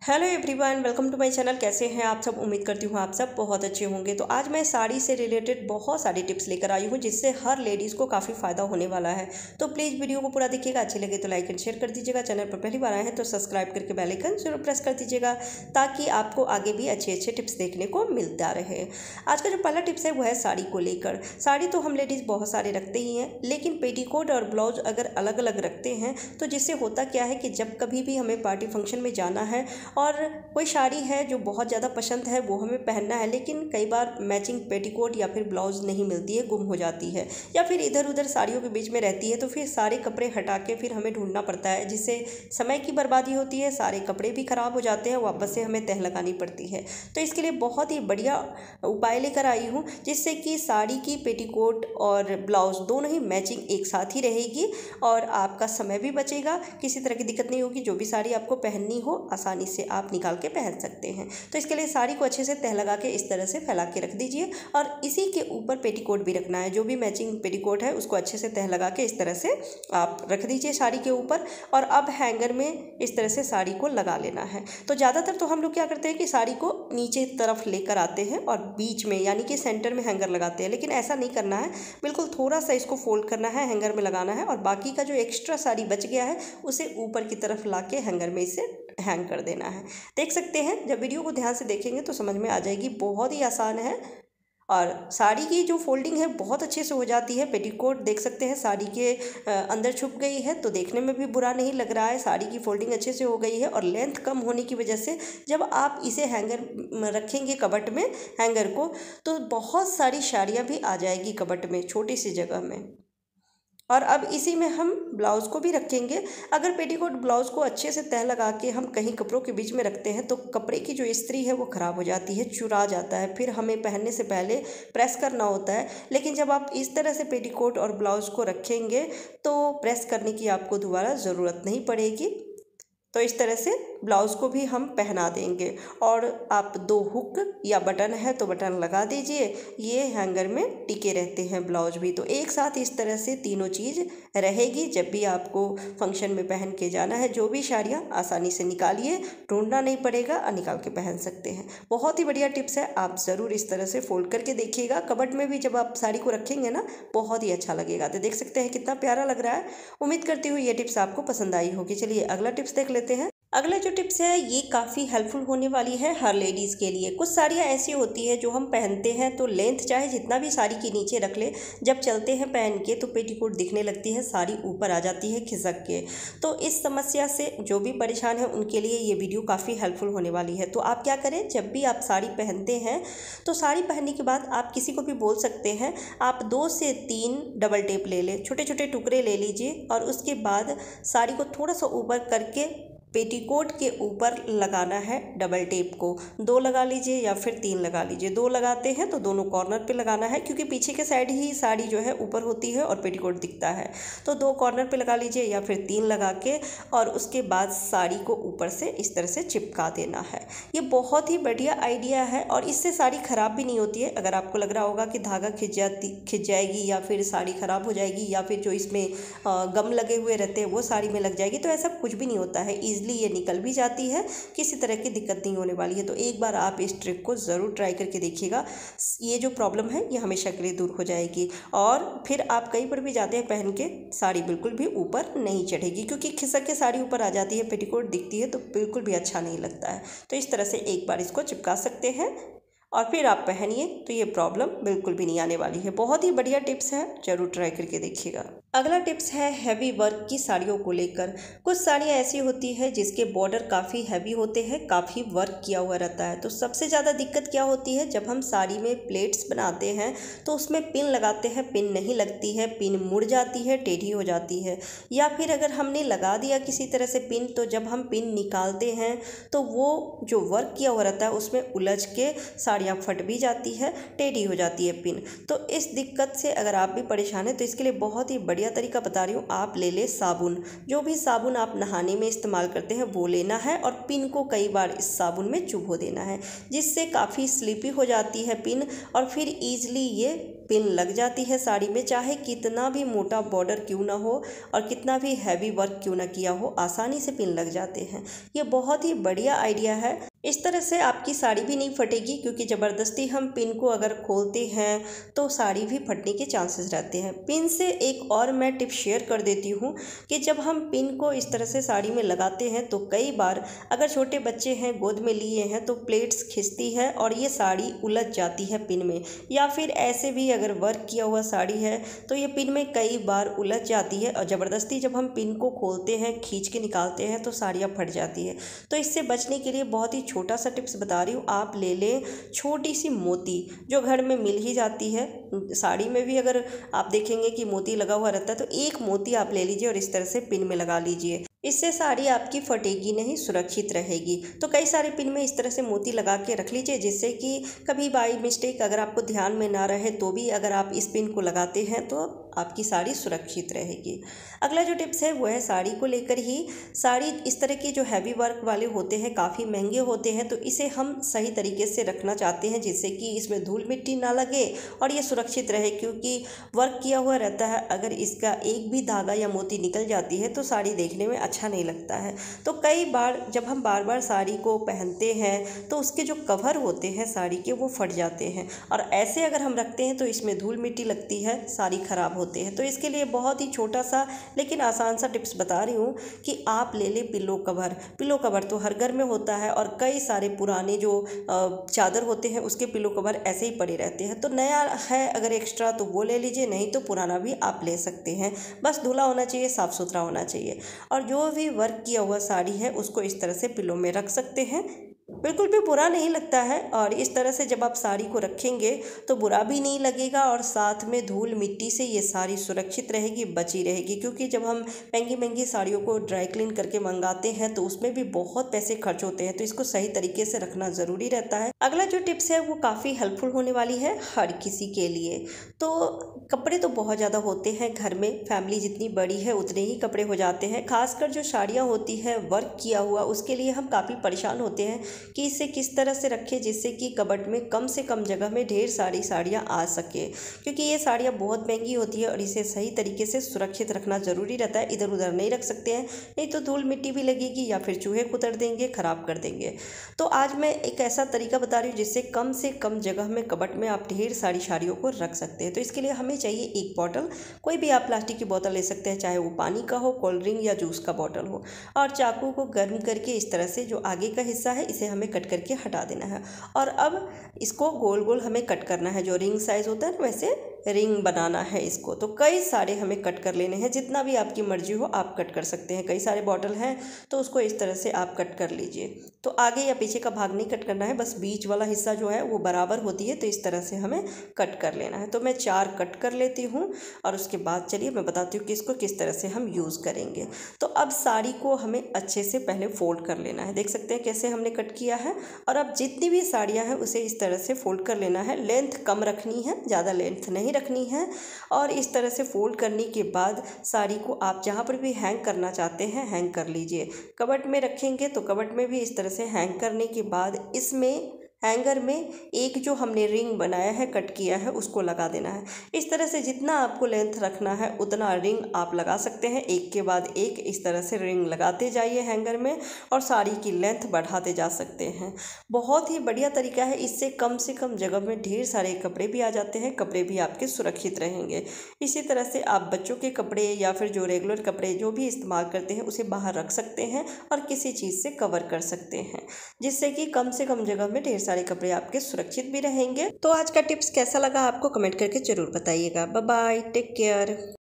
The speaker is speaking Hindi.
Hello everyone, welcome to my channel. कैसे हैं आप सब? उम्मीद करती हूँ आप सब बहुत अच्छे होंगे। तो आज मैं साड़ी से रिलेटेड बहुत सारी टिप्स लेकर आई हूँ जिससे हर लेडीज़ को काफ़ी फ़ायदा होने वाला है। तो प्लीज़ वीडियो को पूरा देखिएगा। अच्छी लगे तो लाइक एंड शेयर कर दीजिएगा। चैनल पर पहली बार आए हैं तो सब्सक्राइब करके बेल आइकन जरूर प्रेस कर दीजिएगा ताकि आपको आगे भी अच्छे अच्छे टिप्स देखने को मिलता रहे। आज का जो पहला टिप्स है वो है साड़ी को लेकर। साड़ी तो हम लेडीज़ बहुत सारे रखते ही हैं, लेकिन पेटीकोट और ब्लाउज अगर अलग अलग रखते हैं तो जिससे होता क्या है कि जब कभी भी हमें पार्टी फंक्शन में जाना है और कोई साड़ी है जो बहुत ज़्यादा पसंद है वो हमें पहनना है, लेकिन कई बार मैचिंग पेटीकोट या फिर ब्लाउज नहीं मिलती है, गुम हो जाती है या फिर इधर उधर साड़ियों के बीच में रहती है, तो फिर सारे कपड़े हटा के फिर हमें ढूंढना पड़ता है जिससे समय की बर्बादी होती है, सारे कपड़े भी ख़राब हो जाते हैं, वापस से हमें तह लगानी पड़ती है। तो इसके लिए बहुत ही बढ़िया उपाय लेकर आई हूँ जिससे कि साड़ी की पेटीकोट और ब्लाउज दोनों ही मैचिंग एक साथ ही रहेगी और आपका समय भी बचेगा, किसी तरह की दिक्कत नहीं होगी। जो भी साड़ी आपको पहननी हो आसानी से आप निकाल के पहन सकते हैं। तो इसके लिए साड़ी को अच्छे से तह लगा के इस तरह से फैला के रख दीजिए और इसी के ऊपर पेटीकोट भी रखना है। जो भी मैचिंग पेटीकोट है उसको अच्छे से तह लगा के इस तरह से आप रख दीजिए साड़ी के ऊपर। और अब हैंगर में इस तरह से साड़ी को लगा लेना है। तो ज़्यादातर तो हम लोग क्या करते हैं कि साड़ी को नीचे तरफ लेकर आते हैं और बीच में यानी कि सेंटर में हैंगर लगाते हैं, लेकिन ऐसा नहीं करना है। बिल्कुल थोड़ा सा इसको फोल्ड करना है, हैंगर में लगाना है और बाकी का जो एक्स्ट्रा साड़ी बच गया है उसे ऊपर की तरफ ला के हैंगर में इसे हैंग कर देना है। देख सकते हैं, जब वीडियो को ध्यान से देखेंगे तो समझ में आ जाएगी। बहुत ही आसान है और साड़ी की जो फोल्डिंग है बहुत अच्छे से हो जाती है। पेटीकोट देख सकते हैं साड़ी के अंदर छुप गई है तो देखने में भी बुरा नहीं लग रहा है। साड़ी की फोल्डिंग अच्छे से हो गई है और लेंथ कम होने की वजह से जब आप इसे हैंगर रखेंगे कबट में हैंगर को, तो बहुत सारी साड़ियाँ भी आ जाएगी कबट में छोटी सी जगह में। और अब इसी में हम ब्लाउज़ को भी रखेंगे। अगर पेटीकोट ब्लाउज़ को अच्छे से तह लगा के हम कहीं कपड़ों के बीच में रखते हैं तो कपड़े की जो इस्त्री है वो ख़राब हो जाती है, चुरा जाता है, फिर हमें पहनने से पहले प्रेस करना होता है। लेकिन जब आप इस तरह से पेटीकोट और ब्लाउज़ को रखेंगे तो प्रेस करने की आपको दोबारा ज़रूरत नहीं पड़ेगी। तो इस तरह से ब्लाउज़ को भी हम पहना देंगे और आप 2 हुक या बटन है तो बटन लगा दीजिए। ये हैंगर में टिके रहते हैं ब्लाउज भी। तो एक साथ इस तरह से तीनों चीज़ रहेगी जब भी आपको फंक्शन में पहन के जाना है। जो भी साड़ियाँ आसानी से निकालिए, ढूंढना नहीं पड़ेगा और निकाल के पहन सकते हैं। बहुत ही बढ़िया टिप्स है, आप ज़रूर इस तरह से फोल्ड करके देखिएगा। कबट में भी जब आप साड़ी को रखेंगे ना बहुत ही अच्छा लगेगा। तो देख सकते हैं कितना प्यारा लग रहा है। उम्मीद करती हूँ ये टिप्स आपको पसंद आई होगी। चलिए अगला टिप्स देख लेते हैं। अगला जो टिप्स है ये काफ़ी हेल्पफुल होने वाली है हर लेडीज़ के लिए। कुछ साड़ियाँ ऐसी होती है जो हम पहनते हैं तो लेंथ चाहे जितना भी साड़ी के नीचे रख ले, जब चलते हैं पहन के तो पेटीकोट दिखने लगती है, साड़ी ऊपर आ जाती है खिसक के। तो इस समस्या से जो भी परेशान है उनके लिए ये वीडियो काफ़ी हेल्पफुल होने वाली है। तो आप क्या करें, जब भी आप साड़ी पहनते हैं तो साड़ी पहनने के बाद आप किसी को भी बोल सकते हैं, आप 2 से 3 डबल टेप ले लें, छोटे छोटे टुकड़े ले लीजिए और उसके बाद साड़ी को थोड़ा सा ऊपर करके पेटीकोट के ऊपर लगाना है डबल टेप को। 2 लगा लीजिए या फिर 3 लगा लीजिए। 2 लगाते हैं तो दोनों कॉर्नर पे लगाना है क्योंकि पीछे के साइड ही साड़ी जो है ऊपर होती है और पेटीकोट दिखता है। तो 2 कॉर्नर पे लगा लीजिए या फिर 3 लगा के और उसके बाद साड़ी को ऊपर से इस तरह से चिपका देना है। ये बहुत ही बढ़िया आइडिया है और इससे साड़ी ख़राब भी नहीं होती है। अगर आपको लग रहा होगा कि धागा खिंच जाएगी या फिर साड़ी ख़राब हो जाएगी या फिर जो इसमें गम लगे हुए रहते हैं वो साड़ी में लग जाएगी, तो ऐसा कुछ भी नहीं होता है। ये निकल भी जाती है, किसी तरह की दिक्कत नहीं होने वाली है। तो एक बार आप इस ट्रिक को ज़रूर ट्राई करके देखिएगा। ये जो प्रॉब्लम है ये हमेशा के लिए दूर हो जाएगी और फिर आप कहीं पर भी जाते हैं पहन के साड़ी बिल्कुल भी ऊपर नहीं चढ़ेगी, क्योंकि खिसक के साड़ी ऊपर आ जाती है, पेटीकोट दिखती है तो बिल्कुल भी अच्छा नहीं लगता है। तो इस तरह से एक बार इसको चिपका सकते हैं और फिर आप पहनिए तो ये प्रॉब्लम बिल्कुल भी नहीं आने वाली है। बहुत ही बढ़िया टिप्स है, जरूर ट्राई करके देखिएगा। अगला टिप्स है हैवी वर्क की साड़ियों को लेकर। कुछ साड़ियाँ ऐसी होती है जिसके बॉर्डर काफ़ी हैवी होते हैं, काफ़ी वर्क किया हुआ रहता है। तो सबसे ज़्यादा दिक्कत क्या होती है, जब हम साड़ी में प्लेट्स बनाते हैं तो उसमें पिन लगाते हैं, पिन नहीं लगती है, पिन मुड़ जाती है, टेढ़ी हो जाती है। या फिर अगर हमने लगा दिया किसी तरह से पिन तो जब हम पिन निकालते हैं तो वो जो वर्क किया हुआ रहता है उसमें उलझ के साड़ी साड़ियाँ फट भी जाती है, टेढ़ी हो जाती है पिन। तो इस दिक्कत से अगर आप भी परेशान हैं तो इसके लिए बहुत ही बढ़िया तरीका बता रही हूँ। आप ले लें साबुन, जो भी साबुन आप नहाने में इस्तेमाल करते हैं वो लेना है और पिन को कई बार इस साबुन में चुभो देना है, जिससे काफ़ी स्लिपी हो जाती है पिन और फिर ईजिली ये पिन लग जाती है साड़ी में। चाहे कितना भी मोटा बॉर्डर क्यों ना हो और कितना भी हैवी वर्क क्यों ना किया हो, आसानी से पिन लग जाते हैं। ये बहुत ही बढ़िया आइडिया है। इस तरह से आपकी साड़ी भी नहीं फटेगी, क्योंकि ज़बरदस्ती हम पिन को अगर खोलते हैं तो साड़ी भी फटने के चांसेस रहते हैं। पिन से एक और मैं टिप शेयर कर देती हूँ कि जब हम पिन को इस तरह से साड़ी में लगाते हैं तो कई बार अगर छोटे बच्चे हैं, गोद में लिए हैं, तो प्लेट्स खिंचती है और ये साड़ी उलझ जाती है पिन में। या फिर ऐसे भी अगर वर्क किया हुआ साड़ी है तो ये पिन में कई बार उलझ जाती है और ज़बरदस्ती जब हम पिन को खोलते हैं, खींच के निकालते हैं तो साड़ियाँ फट जाती है। तो इससे बचने के लिए बहुत ही छोटा सा टिप्स बता रही हूँ। आप ले लें छोटी सी मोती, जो घर में मिल ही जाती है। साड़ी में भी अगर आप देखेंगे कि मोती लगा हुआ रहता है, तो एक मोती आप ले लीजिए और इस तरह से पिन में लगा लीजिए। इससे साड़ी आपकी फटेगी नहीं, सुरक्षित रहेगी। तो कई सारे पिन में इस तरह से मोती लगा के रख लीजिए, जिससे कि कभी बाई मिस्टेक अगर आपको ध्यान में ना रहे तो भी अगर आप इस पिन को लगाते हैं तो आपकी साड़ी सुरक्षित रहेगी। अगला जो टिप्स है वो है साड़ी को लेकर ही। साड़ी इस तरह के जो हैवी वर्क वाले होते हैं काफ़ी महंगे होते हैं, तो इसे हम सही तरीके से रखना चाहते हैं जिससे कि इसमें धूल मिट्टी ना लगे और ये सुरक्षित रहे, क्योंकि वर्क किया हुआ रहता है। अगर इसका एक भी धागा या मोती निकल जाती है तो साड़ी देखने में अच्छा नहीं लगता है। तो कई बार जब हम बार बार साड़ी को पहनते हैं तो उसके जो कवर होते हैं साड़ी के वो फट जाते हैं, और ऐसे अगर हम रखते हैं तो इसमें धूल मिट्टी लगती है, साड़ी खराब होते हैं। तो इसके लिए बहुत ही छोटा सा लेकिन आसान सा टिप्स बता रही हूँ कि आप ले लें पिलो कवर। पिलो कवर तो हर घर में होता है और कई सारे पुराने जो चादर होते हैं उसके पिलो कवर ऐसे ही पड़े रहते हैं। तो नया है अगर एक्स्ट्रा तो वो ले लीजिए, नहीं तो पुराना भी आप ले सकते हैं। बस धुला होना चाहिए, साफ़ सुथरा होना चाहिए। और जो भी वर्क किया हुआ साड़ी है उसको इस तरह से पिलो में रख सकते हैं, बिल्कुल भी बुरा नहीं लगता है। और इस तरह से जब आप साड़ी को रखेंगे तो बुरा भी नहीं लगेगा और साथ में धूल मिट्टी से ये साड़ी सुरक्षित रहेगी, बची रहेगी। क्योंकि जब हम महंगी महंगी साड़ियों को ड्राई क्लीन करके मंगाते हैं तो उसमें भी बहुत पैसे खर्च होते हैं, तो इसको सही तरीके से रखना ज़रूरी रहता है। अगला जो टिप्स है वो काफ़ी हेल्पफुल होने वाली है हर किसी के लिए। तो कपड़े तो बहुत ज़्यादा होते हैं घर में, फैमिली जितनी बड़ी है उतने ही कपड़े हो जाते हैं। खासकर जो साड़ियाँ होती है वर्क किया हुआ, उसके लिए हम काफ़ी परेशान होते हैं कि इसे किस तरह से रखें जिससे कि कबर्ड में कम से कम जगह में ढेर सारी साड़ियाँ आ सके, क्योंकि ये साड़ियाँ बहुत महंगी होती है और इसे सही तरीके से सुरक्षित रखना ज़रूरी रहता है। इधर उधर नहीं रख सकते हैं, नहीं तो धूल मिट्टी भी लगेगी या फिर चूहे कुतर देंगे, ख़राब कर देंगे। तो आज मैं एक ऐसा तरीका बता रही हूँ जिससे कम से कम जगह में कबर्ड में आप ढेर सारी साड़ियों को रख सकते हैं। तो इसके लिए हमें चाहिए एक बॉटल, कोई भी आप प्लास्टिक की बोतल ले सकते हैं, चाहे वो पानी का हो, कोल्ड ड्रिंक या जूस का बॉटल हो। और चाकू को गर्म करके इस तरह से जो आगे का हिस्सा है इसे हमें कट करके हटा देना है। और अब इसको गोल गोल हमें कट करना है, जो रिंग साइज़ होता है ना वैसे रिंग बनाना है इसको। तो कई सारे हमें कट कर लेने हैं, जितना भी आपकी मर्जी हो आप कट कर सकते हैं। कई सारे बॉटल हैं तो उसको इस तरह से आप कट कर लीजिए। तो आगे या पीछे का भाग नहीं कट करना है, बस बीच वाला हिस्सा जो है वो बराबर होती है, तो इस तरह से हमें कट कर लेना है। तो मैं 4 कट कर लेती हूँ और उसके बाद चलिए मैं बताती हूँ कि इसको किस तरह से हम यूज़ करेंगे। तो अब साड़ी को हमें अच्छे से पहले फोल्ड कर लेना है, देख सकते हैं कैसे हमने कट किया है। और अब जितनी भी साड़ियाँ हैं उसे इस तरह से फोल्ड कर लेना है। लेंथ कम रखनी है, ज़्यादा लेंथ नहीं रखनी है। और इस तरह से फोल्ड करने के बाद साड़ी को आप जहाँ पर भी हैंग करना चाहते हैं हैंग कर लीजिए। कबर्ड में रखेंगे तो कबर्ड में भी इस तरह से हैंग करने के बाद इसमें हैंगर में एक जो हमने रिंग बनाया है, कट किया है, उसको लगा देना है। इस तरह से जितना आपको लेंथ रखना है उतना रिंग आप लगा सकते हैं। एक के बाद एक इस तरह से रिंग लगाते जाइए हैंगर में और साड़ी की लेंथ बढ़ाते जा सकते हैं। बहुत ही बढ़िया तरीका है, इससे कम से कम जगह में ढेर सारे कपड़े भी आ जाते हैं, कपड़े भी आपके सुरक्षित रहेंगे। इसी तरह से आप बच्चों के कपड़े या फिर जो रेगुलर कपड़े जो भी इस्तेमाल करते हैं उसे बाहर रख सकते हैं और किसी चीज़ से कवर कर सकते हैं, जिससे कि कम से कम जगह में ढेर सारे कपड़े आपके सुरक्षित भी रहेंगे। तो आज का टिप्स कैसा लगा आपको कमेंट करके जरूर बताइएगा। Bye bye, take care.